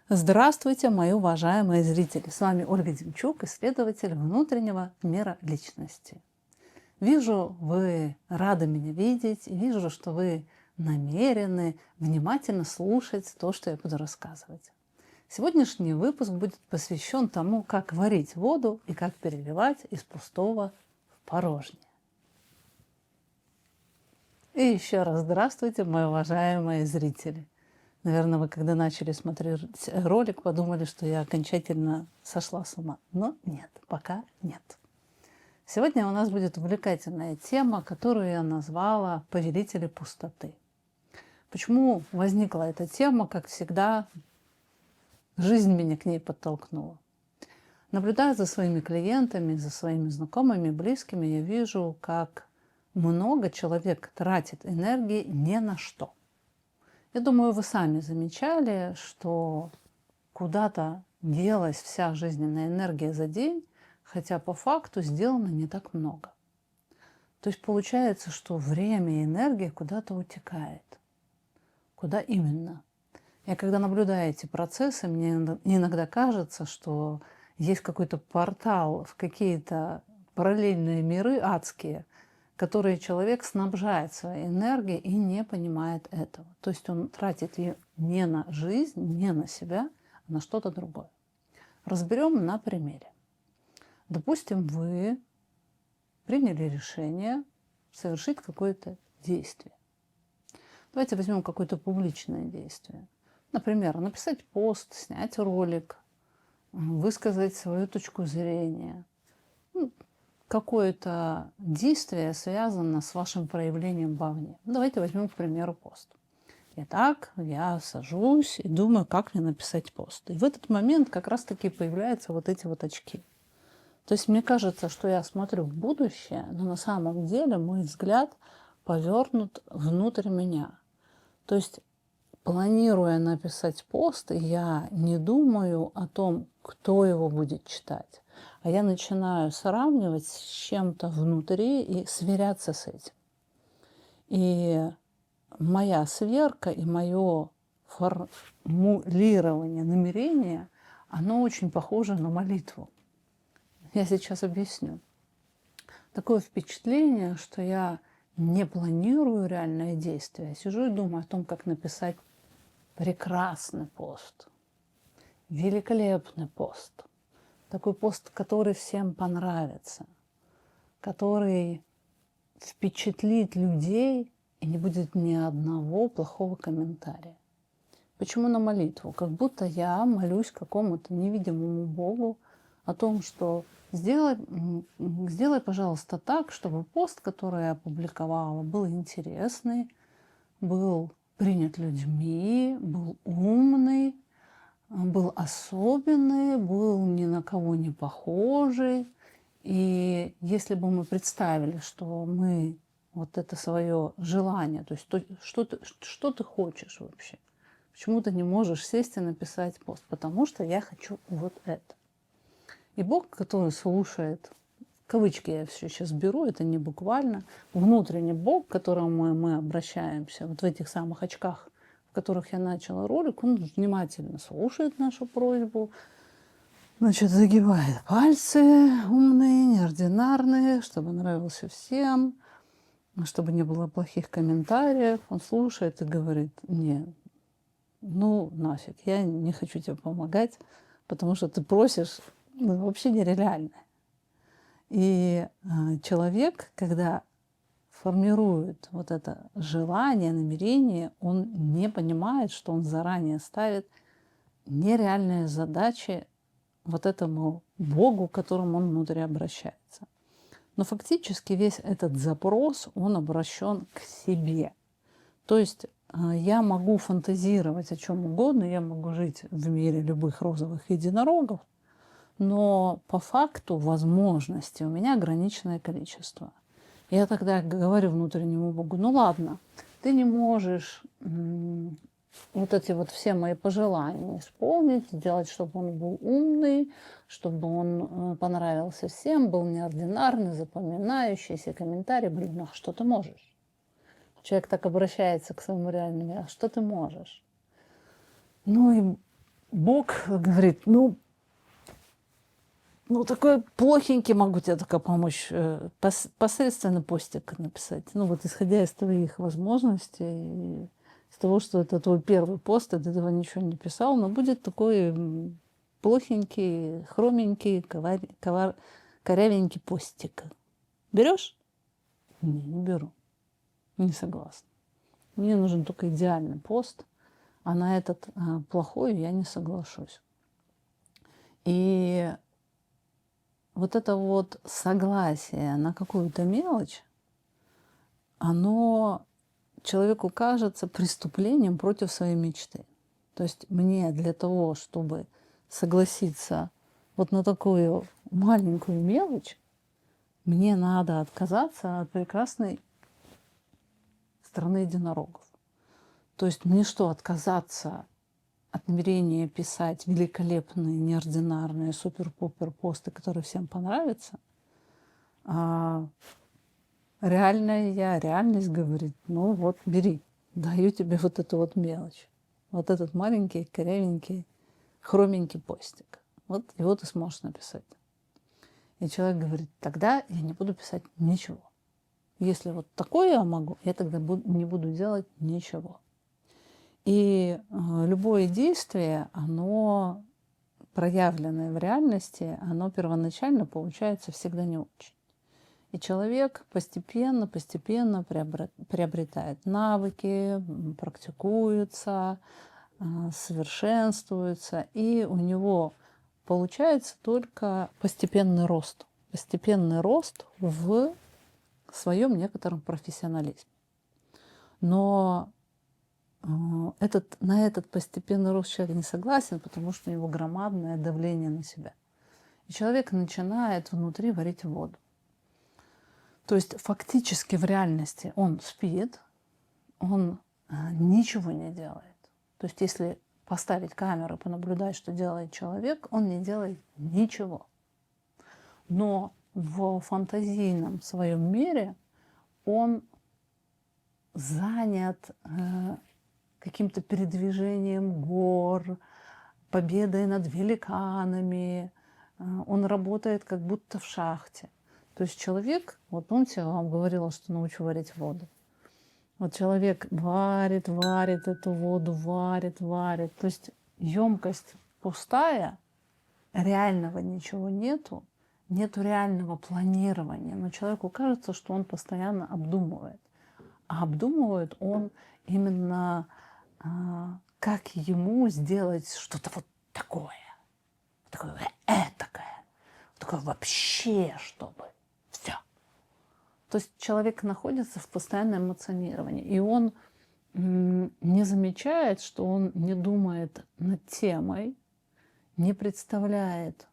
Здравствуйте, мои уважаемые зрители! С вами Ольга Демчук, исследователь внутреннего мира личности. Вижу, вы рады меня видеть, и вижу, что вы намерены внимательно слушать то, что я буду рассказывать. Сегодняшний выпуск будет посвящен тому, как варить воду и как переливать из пустого в порожнее. И еще раз здравствуйте, мои уважаемые зрители! Наверное, вы когда начали смотреть ролик, подумали, что я окончательно сошла с ума. Но нет, пока нет. Сегодня у нас будет увлекательная тема, которую я назвала «Повелители пустоты». Почему возникла эта тема? Как всегда, жизнь меня к ней подтолкнула. Наблюдая за своими клиентами, за своими знакомыми, близкими, я вижу, как много человек тратит энергии ни на что. Я думаю, вы сами замечали, что куда-то делась вся жизненная энергия за день, хотя по факту сделано не так много. То есть получается, что время и энергия куда-то утекает. Куда именно? Я когда наблюдаю эти процессы, мне иногда кажется, что есть какой-то портал в какие-то параллельные миры адские, которые человек снабжает своей энергией и не понимает этого. То есть он тратит ее не на жизнь, не на себя, а на что-то другое. Разберем на примере. Допустим, вы приняли решение совершить какое-то действие. Давайте возьмем какое-то публичное действие. Например, написать пост, снять ролик, высказать свою точку зрения. Какое-то действие связано с вашим проявлением вовне. Давайте возьмем, к примеру, пост. Итак, я сажусь и думаю, как мне написать пост. И в этот момент как раз-таки появляются вот эти вот очки. То есть мне кажется, что я смотрю в будущее, но на самом деле мой взгляд повернут внутрь меня. То есть, планируя написать пост, я не думаю о том, кто его будет читать, а я начинаю сравнивать с чем-то внутри и сверяться с этим. И моя сверка и мое формулирование намерения, оно очень похоже на молитву. Я сейчас объясню. Такое впечатление, что я не планирую реальное действие, я сижу и думаю о том, как написать прекрасный пост, великолепный пост. Такой пост, который всем понравится, который впечатлит людей и не будет ни одного плохого комментария. Почему на молитву? Как будто я молюсь какому-то невидимому Богу о том, что сделай, пожалуйста, так, чтобы пост, который я опубликовала, был интересный, был принят людьми, был умный, был особенный, был ни на кого не похожий. И если бы мы представили, что мы вот это свое желание, то есть что ты хочешь вообще? Почему ты не можешь сесть и написать пост? Потому что я хочу вот это. И Бог, который слушает, кавычки я все сейчас беру, это не буквально, внутренний Бог, к которому мы обращаемся, вот в этих самых очках, в которых я начала ролик, он внимательно слушает нашу просьбу, значит, загибает пальцы умные, неординарные, чтобы нравился всем, чтобы не было плохих комментариев. Он слушает и говорит: не, ну нафиг, я не хочу тебе помогать, потому что ты просишь вообще нереально. И человек, когда формирует вот это желание, намерение, он не понимает, что он заранее ставит нереальные задачи вот этому Богу, к которому он внутри обращается. Но фактически весь этот запрос, он обращен к себе. То есть я могу фантазировать о чем угодно, я могу жить в мире любых розовых единорогов, но по факту возможностей у меня ограниченное количество. Я тогда говорю внутреннему Богу: ну ладно, ты не можешь вот эти вот все мои пожелания исполнить, сделать, чтобы он был умный, чтобы он понравился всем, был неординарный, запоминающийся, комментарий. Блин, а что ты можешь? Человек так обращается к своему реальному миру: а что ты можешь? Ну и Бог говорит, ну такой плохенький, могу тебе только помочь, посредственный постик написать. Ну, вот исходя из твоих возможностей, из того, что это твой первый пост, ты до этого ничего не писал, но будет такой плохенький, хроменький, корявенький постик. Берешь? Не беру. Не согласна. Мне нужен только идеальный пост, а на этот плохой я не соглашусь. И вот это вот согласие на какую-то мелочь, оно человеку кажется преступлением против своей мечты. То есть мне для того, чтобы согласиться вот на такую маленькую мелочь, мне надо отказаться от прекрасной страны единорогов. То есть мне что, отказаться от намерения писать великолепные, неординарные, супер-пупер посты, которые всем понравятся? Реальная я, реальность говорит, ну вот, бери, даю тебе вот эту вот мелочь. Вот этот маленький, корявенький, хроменький постик. Вот его ты сможешь написать. И человек говорит, тогда я не буду писать ничего. Если вот такое я могу, я тогда не буду делать ничего. И любое действие, оно проявленное в реальности, оно первоначально получается всегда не очень. И человек постепенно приобретает навыки, практикуется, совершенствуется, и у него получается только постепенный рост в своем некотором профессионализме. Но на этот постепенный рост человек не согласен, потому что у него громадное давление на себя. И человек начинает внутри варить воду. То есть фактически в реальности он спит, он ничего не делает. То есть если поставить камеру и понаблюдать, что делает человек, он не делает ничего. Но в фантазийном своем мире он занят каким-то передвижением гор, победой над великанами. Он работает как будто в шахте. То есть человек, вот помните, я вам говорила, что научу варить воду. Вот человек варит эту воду, варит. То есть емкость пустая, реального ничего нету реального планирования. Но человеку кажется, что он постоянно обдумывает. А обдумывает он именно, как ему сделать что-то вот такое этакое, такое вообще, чтобы все. То есть человек находится в постоянном эмоционировании, и он не замечает, что он не думает над темой, не представляет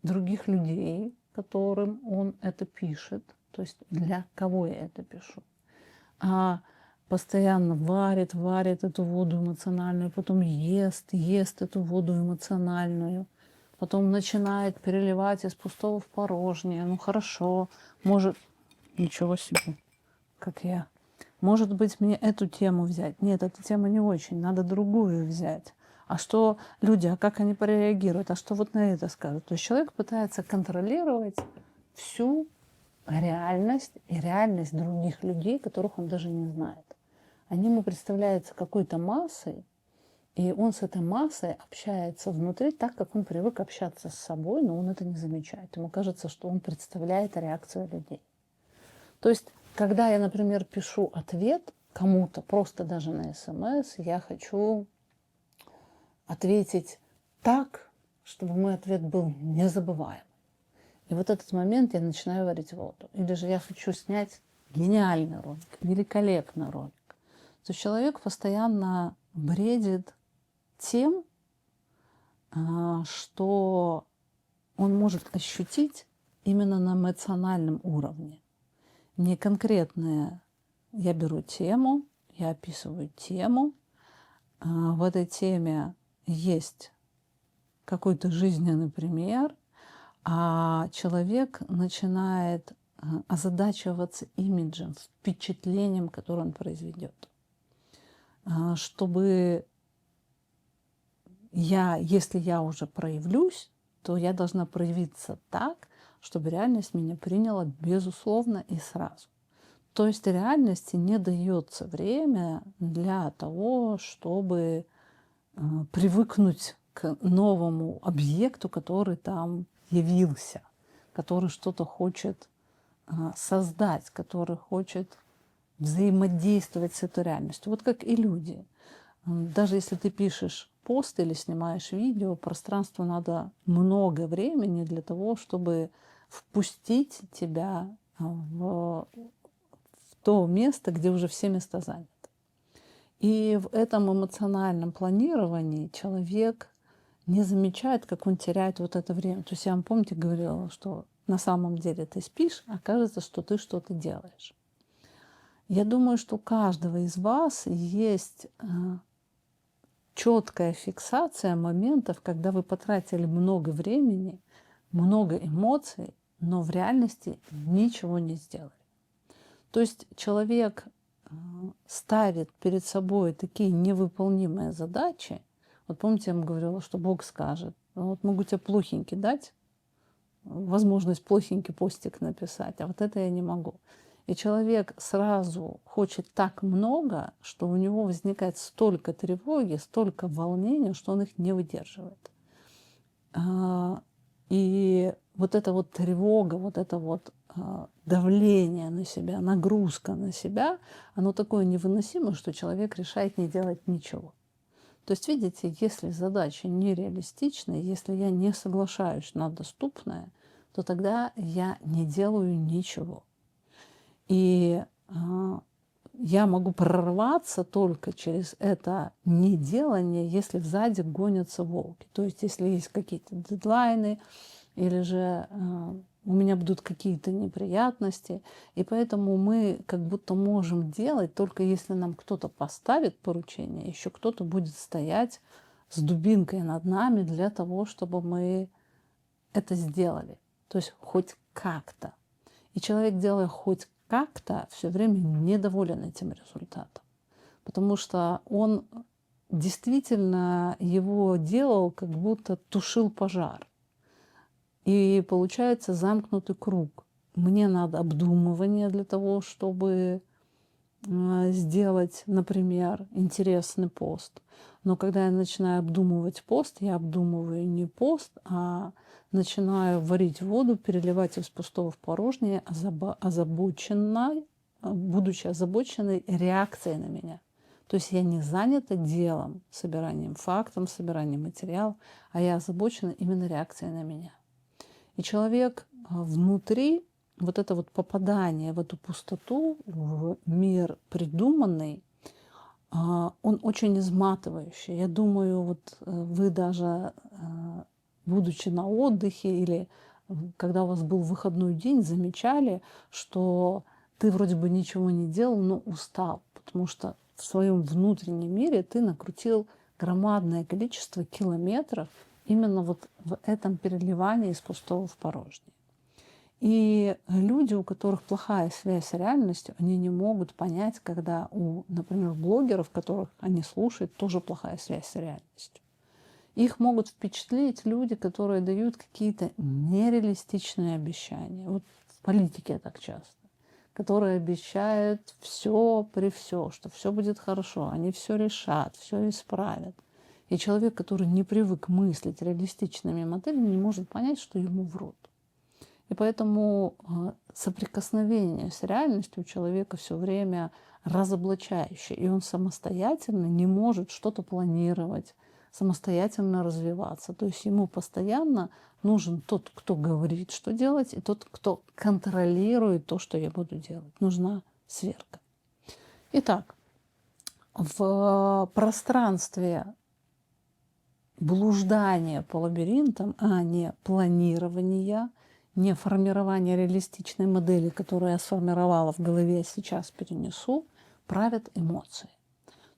других людей, которым он это пишет, то есть для кого я это пишу, а постоянно варит эту воду эмоциональную, потом ест эту воду эмоциональную, потом начинает переливать из пустого в порожнее. Ну хорошо, может, ничего себе, как я. Может быть, мне эту тему взять? Нет, эта тема не очень, надо другую взять. А что люди, а как они прореагируют? А что вот на это скажут? То есть человек пытается контролировать всю реальность и реальность других людей, которых он даже не знает. Они ему представляются какой-то массой, и он с этой массой общается внутри так, как он привык общаться с собой, но он это не замечает. Ему кажется, что он представляет реакцию людей. То есть, когда я, например, пишу ответ кому-то, просто даже на СМС, я хочу ответить так, чтобы мой ответ был незабываем. И вот этот момент я начинаю варить воду. Или же я хочу снять гениальный ролик, великолепный ролик. То есть человек постоянно бредит тем, что он может ощутить именно на эмоциональном уровне. Не конкретное. Я беру тему, я описываю тему. В этой теме есть какой-то жизненный пример, а человек начинает озадачиваться имиджем, впечатлением, которое он произведет. Чтобы если я уже проявлюсь, то я должна проявиться так, чтобы реальность меня приняла безусловно и сразу. То есть реальности не дается время для того, чтобы привыкнуть к новому объекту, который там явился, который что-то хочет создать, который хочет взаимодействовать с этой реальностью. Вот как и люди. Даже если ты пишешь пост или снимаешь видео, пространству надо много времени для того, чтобы впустить тебя в то место, где уже все места заняты. И в этом эмоциональном планировании человек не замечает, как он теряет вот это время. То есть я вам, помните, говорила, что на самом деле ты спишь, а кажется, что ты что-то делаешь. Я думаю, что у каждого из вас есть четкая фиксация моментов, когда вы потратили много времени, много эмоций, но в реальности ничего не сделали. То есть человек ставит перед собой такие невыполнимые задачи. Вот помните, я вам говорила, что Бог скажет, вот могу тебе плохенький дать, возможность плохенький постик написать, а вот это я не могу. И человек сразу хочет так много, что у него возникает столько тревоги, столько волнения, что он их не выдерживает. И вот эта вот тревога, вот это вот давление на себя, нагрузка на себя, оно такое невыносимое, что человек решает не делать ничего. То есть, видите, если задача нереалистичная, если я не соглашаюсь на доступное, то тогда я не делаю ничего. И я могу прорваться только через это неделание, если сзади гонятся волки. То есть, если есть какие-то дедлайны, или же у меня будут какие-то неприятности. И поэтому мы как будто можем делать, только если нам кто-то поставит поручение, еще кто-то будет стоять с дубинкой над нами для того, чтобы мы это сделали. То есть хоть как-то. И человек, делая хоть как-то, все время недоволен этим результатом. Потому что он действительно его делал, как будто тушил пожар. И получается замкнутый круг. Мне надо обдумывание для того, чтобы сделать, например, интересный пост. Но когда я начинаю обдумывать пост, я обдумываю не пост, а начинаю варить воду, переливать из пустого в порожнее, будучи озабоченной реакцией на меня. То есть я не занята делом, собиранием фактов, собиранием материалов, а я озабочена именно реакцией на меня. И человек внутри, вот это вот попадание в эту пустоту, в мир придуманный, он очень изматывающий. Я думаю, вот вы даже, будучи на отдыхе или когда у вас был выходной день, замечали, что ты вроде бы ничего не делал, но устал, потому что в своем внутреннем мире ты накрутил громадное количество километров именно вот в этом переливании из пустого в порожнее. И люди, у которых плохая связь с реальностью, они не могут понять, когда у, например, блогеров, которых они слушают, тоже плохая связь с реальностью. Их могут впечатлить люди, которые дают какие-то нереалистичные обещания. Вот в политике так часто. Которые обещают все при все, что все будет хорошо, они все решат, все исправят. И человек, который не привык мыслить реалистичными моделями, не может понять, что ему врут. И поэтому соприкосновение с реальностью у человека все время разоблачающее. И он самостоятельно не может что-то планировать, самостоятельно развиваться. То есть ему постоянно нужен тот, кто говорит, что делать, и тот, кто контролирует то, что я буду делать. Нужна сверка. Итак, в пространстве блуждания по лабиринтам, а не планирования, не формирования реалистичной модели, которую я сформировала в голове, сейчас перенесу, правят эмоции.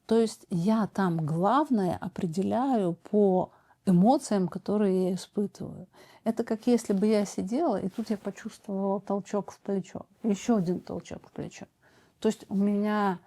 То есть я там главное определяю по эмоциям, которые я испытываю. Это как если бы я сидела, и тут я почувствовала толчок в плечо, еще один толчок в плечо. То есть у меня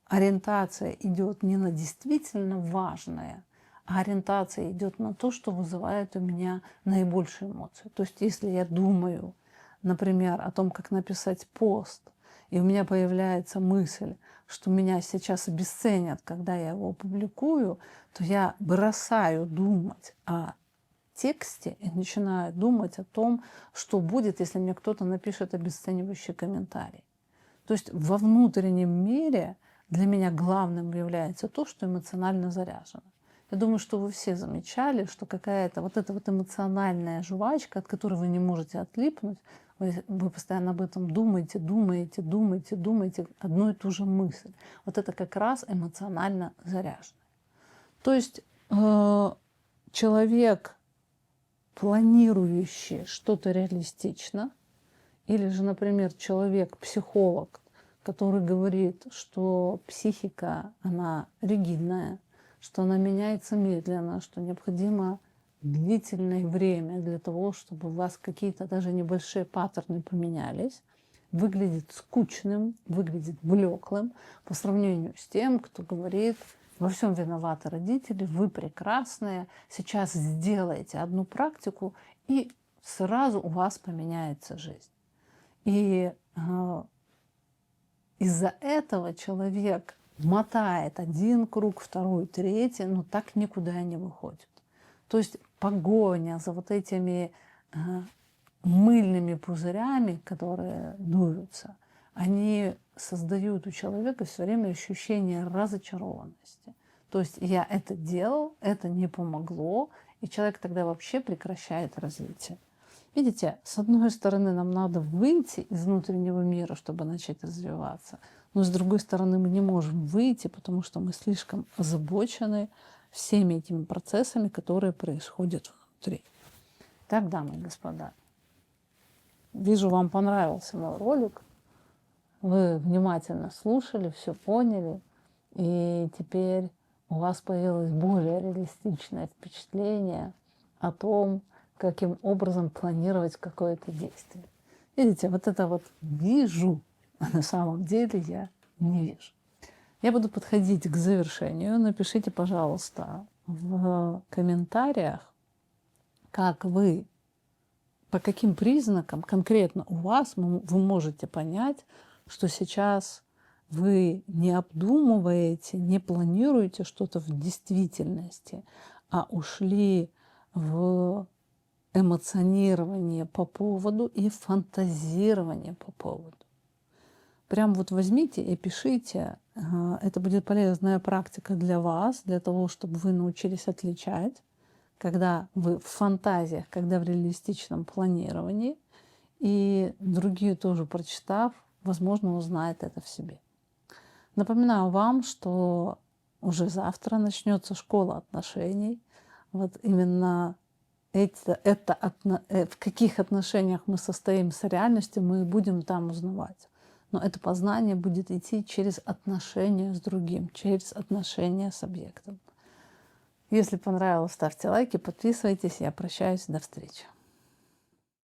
ориентация идет не на действительно важное, а ориентация идет на то, что вызывает у меня наибольшие эмоции. То есть если я думаю, например, о том, как написать пост, и у меня появляется мысль, что меня сейчас обесценят, когда я его опубликую, то я бросаю думать о тексте и начинаю думать о том, что будет, если мне кто-то напишет обесценивающий комментарий. То есть во внутреннем мире для меня главным является то, что эмоционально заряжено. Я думаю, что вы все замечали, что какая-то вот эта вот эмоциональная жвачка, от которой вы не можете отлипнуть, вы постоянно об этом думаете одну и ту же мысль. Вот это как раз эмоционально заряжено. То есть человек, планирующий что-то реалистично, или же, например, человек-психолог, который говорит, что психика, она ригидная, что она меняется медленно, что необходимо длительное время для того, чтобы у вас какие-то даже небольшие паттерны поменялись, выглядит скучным, выглядит блеклым по сравнению с тем, кто говорит: во всем виноваты родители, вы прекрасные, сейчас сделайте одну практику, и сразу у вас поменяется жизнь. И из-за этого человек мотает один круг, второй, третий, но так никуда не выходит. То есть погоня за вот этими мыльными пузырями, которые дуются, они создают у человека все время ощущение разочарованности. То есть я это делал, это не помогло, и человек тогда вообще прекращает развитие. Видите, с одной стороны, нам надо выйти из внутреннего мира, чтобы начать развиваться, но с другой стороны, мы не можем выйти, потому что мы слишком озабочены всеми этими процессами, которые происходят внутри. Так, дамы и господа, вижу, вам понравился мой ролик, вы внимательно слушали, все поняли, и теперь у вас появилось более реалистичное впечатление о том, каким образом планировать какое-то действие. Видите, вот это вот вижу, а на самом деле я не вижу. Я буду подходить к завершению. Напишите, пожалуйста, в комментариях, как вы, по каким признакам конкретно у вас вы можете понять, что сейчас вы не обдумываете, не планируете что-то в действительности, а ушли в эмоционирование по поводу и фантазирование по поводу. Прям вот возьмите и пишите. Это будет полезная практика для вас, для того, чтобы вы научились отличать, когда вы в фантазиях, когда в реалистичном планировании, и другие тоже, прочитав, возможно, узнают это в себе. Напоминаю вам, что уже завтра начнется школа отношений. Вот именно в каких отношениях мы состоим с реальностью, мы будем там узнавать. Но это познание будет идти через отношения с другим, через отношения с объектом. Если понравилось, ставьте лайки, подписывайтесь. Я прощаюсь. До встречи.